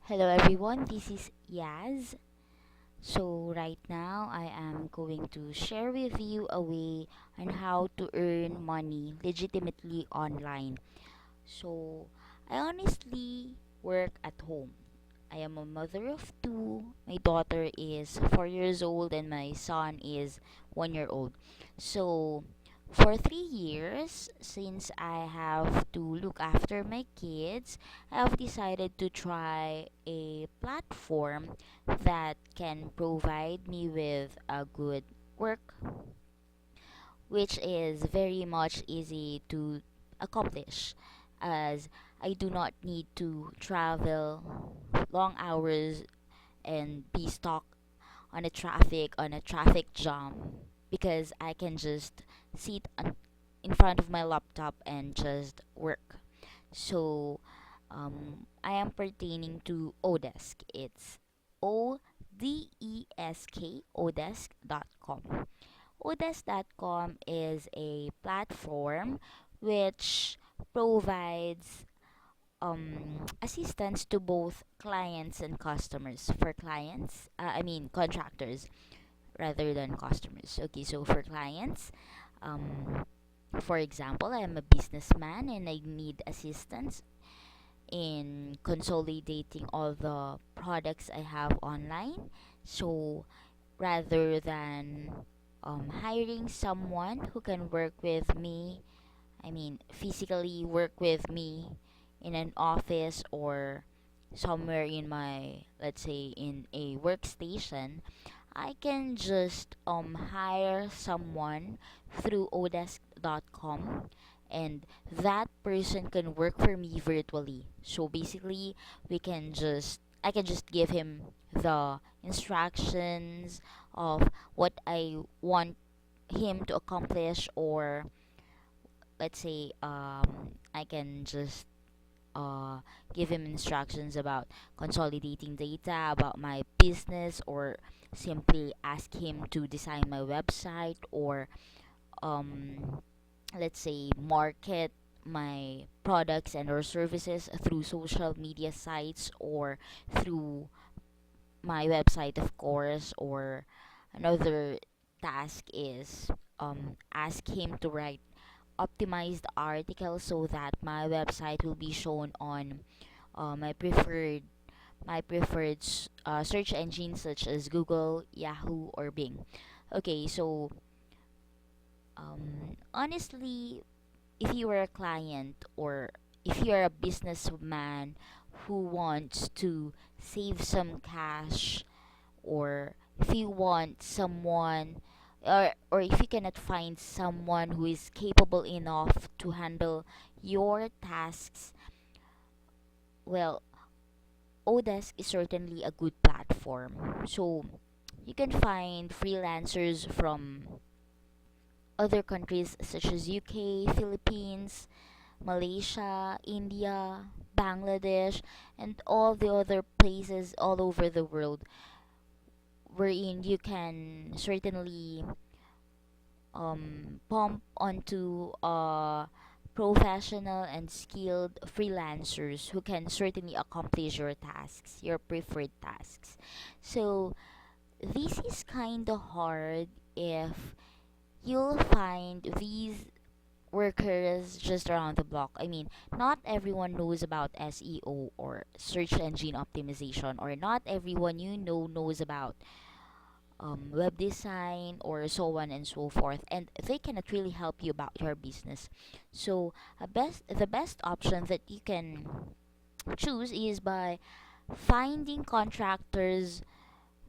Hello everyone, this is Yaz. So right now I am going to share with you a way on how to earn money legitimately online. So I honestly work at home. I am a mother of two. My daughter is 4 years old and my son is 1 year old. So, for 3 years, since I have to look after my kids, I have decided to try a platform that can provide me with a good work, which is very much easy to accomplish as I do not need to travel long hours and be stuck on a traffic jam because I can just in front of my laptop and just work. So I am pertaining to Odesk. It's Odesk, odesk.com. Odesk.com is a platform which provides assistance to both clients and customers. For clients, contractors rather than customers. Okay, so for clients, um, for example, I am a businessman and I need assistance in consolidating all the products I have online. So rather than hiring someone who can work with me, physically work with me in an office or somewhere in my, let's say, in a workstation, I can just hire someone through odesk.com and that person can work for me virtually. So basically, we can just I can just give him the instructions of what I want him to accomplish, or let's say I can just uh, give him instructions about consolidating data about my business, or simply ask him to design my website, or um, let's say market my products and or services through social media sites or through my website, of course. Or another task is ask him to write optimized articles so that my website will be shown on my preferred search engines such as Google, Yahoo, or Bing. Okay, so honestly, if you are a client or if you are a businessman who wants to save some cash, or if you want someone, or if you cannot find someone who is capable enough to handle your tasks, well, Odesk is certainly a good platform. So you can find freelancers from other countries such as UK, Philippines, Malaysia, India, Bangladesh, and all the other places all over the world, wherein you can certainly pump onto professional and skilled freelancers who can certainly accomplish your tasks, your preferred tasks. So this is kind of hard if you'll find these workers just around the block. I mean, not everyone knows about SEO or search engine optimization, or not everyone knows about web design, or so on and so forth, and they cannot really help you about your business. So the best option that you can choose is by finding contractors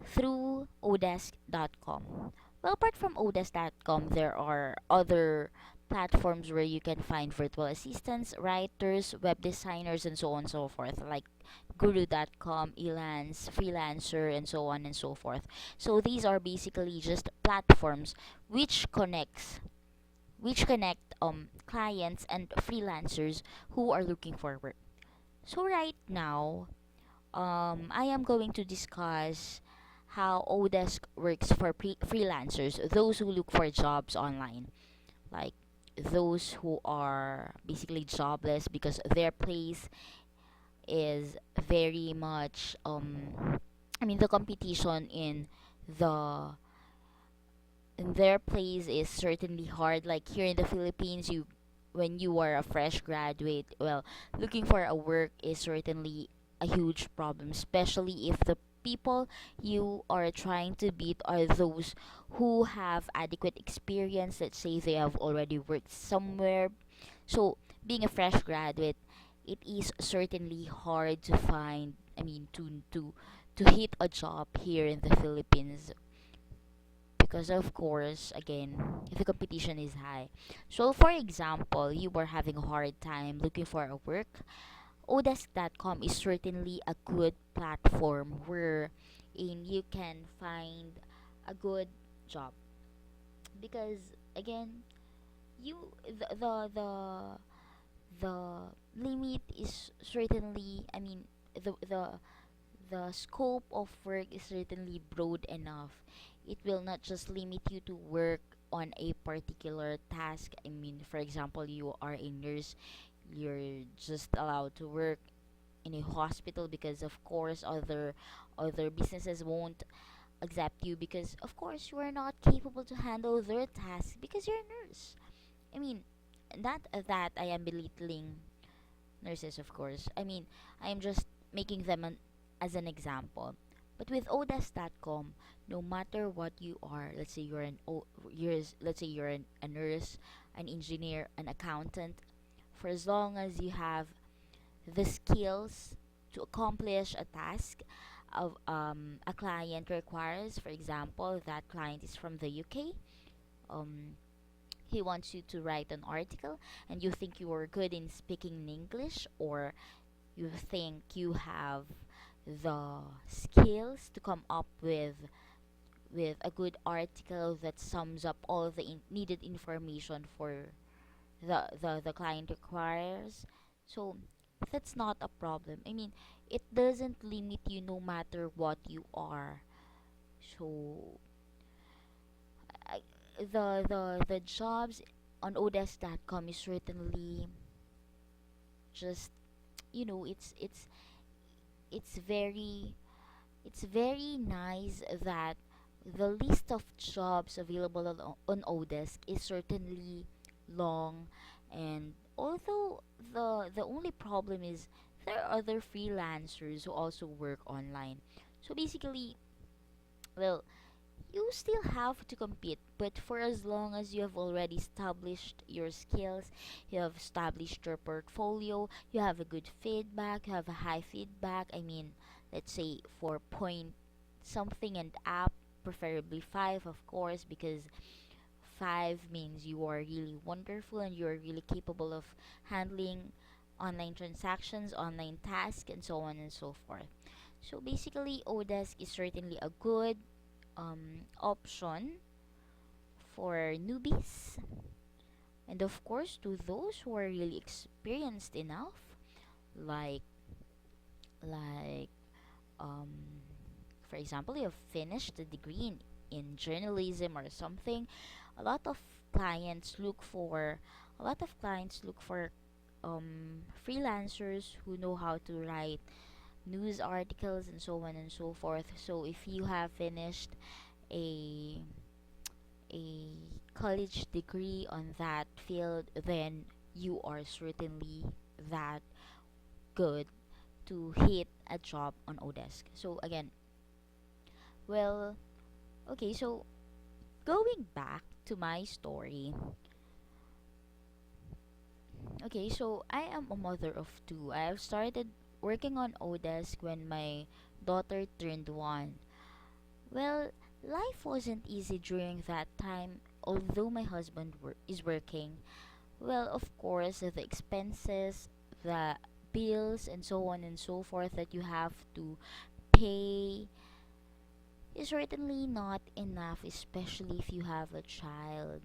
through odesk.com. Well, apart from odesk.com, there are other platforms where you can find virtual assistants, writers, web designers, and so on and so forth, like guru.com, Elance, Freelancer, and so on and so forth. So these are basically just platforms which connect clients and freelancers who are looking for work. So right now, I am going to discuss how Odesk works for freelancers, those who look for jobs online, like those who are basically jobless because their place is very much I mean, the competition the in their place is certainly hard. Like here in the Philippines, you when you are a fresh graduate, well, looking for a work is certainly a huge problem, especially if the people you are trying to beat are those who have adequate experience. Let's say they have already worked somewhere. So being a fresh graduate, it is certainly hard to find, I mean, to hit a job here in the Philippines, because of course, again, the competition is high. So for example, you were having a hard time looking for a work, Odesk.com is certainly a good platform where in you can find a good job, because again, you the limit is certainly, I mean, the scope of work is certainly broad enough. It will not just limit you to work on a particular task. I mean, for example, you are a nurse, you're just allowed to work in a hospital because of course other businesses won't accept you because of course you are not capable to handle their tasks because you're a nurse. I mean, not that I am belittling nurses, of course. I mean, I am just making them as an example. But with Odesk.com, no matter what you are, let's say let's say you're a nurse, an engineer, an accountant, for as long as you have the skills to accomplish a task of a client requires, for example, that client is from the UK, um, he wants you to write an article, and you think you are good in speaking English, or you think you have the skills to come up with a good article that sums up all the needed information for the client requires. So that's not a problem. I mean, it doesn't limit you no matter what you are. So I, the jobs on Odesk.com is certainly just, you know, it's very it's very nice that the list of jobs available on Odesk is certainly long, and although the only problem is there are other freelancers who also work online. So basically, well, you still have to compete, but for as long as you have already established your skills, you have established your portfolio, you have a good feedback, you have a high feedback, I mean, let's say 4 point something and up, preferably 5, of course, because 5 means you are really wonderful and you are really capable of handling online transactions, online tasks, and so on and so forth. So basically, Odesk is certainly a good option for newbies, and of course to those who are really experienced enough, like like um, for example, you have finished a degree in journalism or something. A lot of clients look for a lot of clients look for freelancers who know how to write news articles and so on and so forth. So if you have finished a a college degree on that field, then you are certainly that good to hit a job on Odesk. So again, well, okay, so going back to my story. Okay, so I am a mother of two. I have started working on Odesk when my daughter turned 1. Well, life wasn't easy during that time, although my husband is working. Well, of course, the expenses, the bills, and so on and so forth that you have to pay is certainly not enough, especially if you have a child.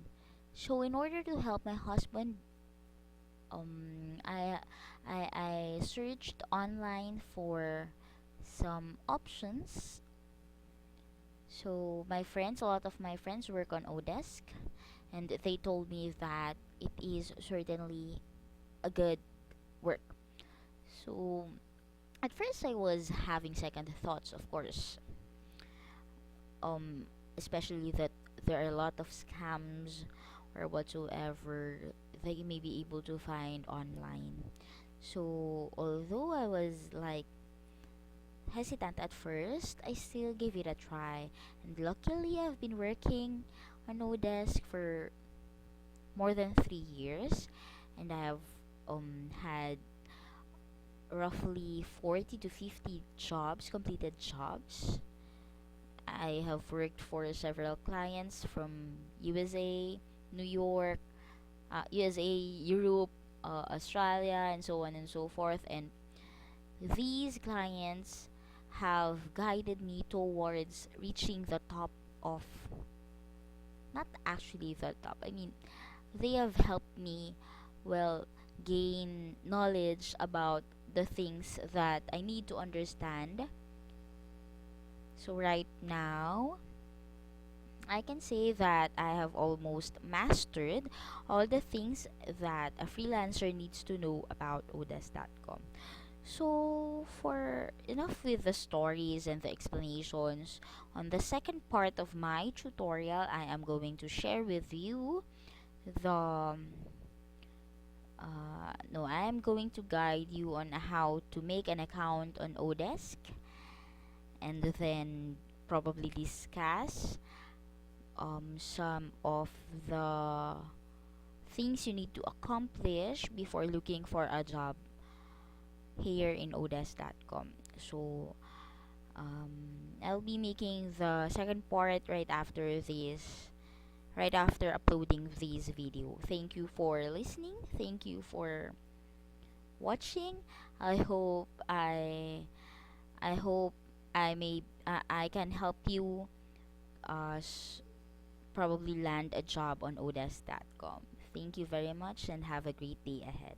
So, in order to help my husband, um, I, I searched online for some options. So, a lot of my friends work on Odesk, and they told me that it is certainly a good work. So At first, I was having second thoughts, of course, um, especially that there are a lot of scams or whatsoever that you may be able to find online. So, although I was like hesitant at first, I still gave it a try. And luckily, I've been working on Odesk for more than 3 years, and I have had roughly 40 to 50 jobs, completed jobs. I have worked for several clients from USA, New York, USA, Europe, Australia, and so on and so forth. And these clients have guided me towards reaching the top of, not actually the top, I mean, they have helped me, well, gain knowledge about the things that I need to understand. So, right now, I can say that I have almost mastered all the things that a freelancer needs to know about Odesk.com. So, for enough with the stories and the explanations, on the second part of my tutorial, I am going to share with you the no, I am going to guide you on how to make an account on Odesk, and then probably discuss some of the things you need to accomplish before looking for a job here in Odesk.com. So, um, I'll be making the second part right after this, right after uploading this video. Thank you for listening. Thank you for watching. I hope I hope I can help you probably land a job on Odesk.com. Thank you very much and have a great day ahead.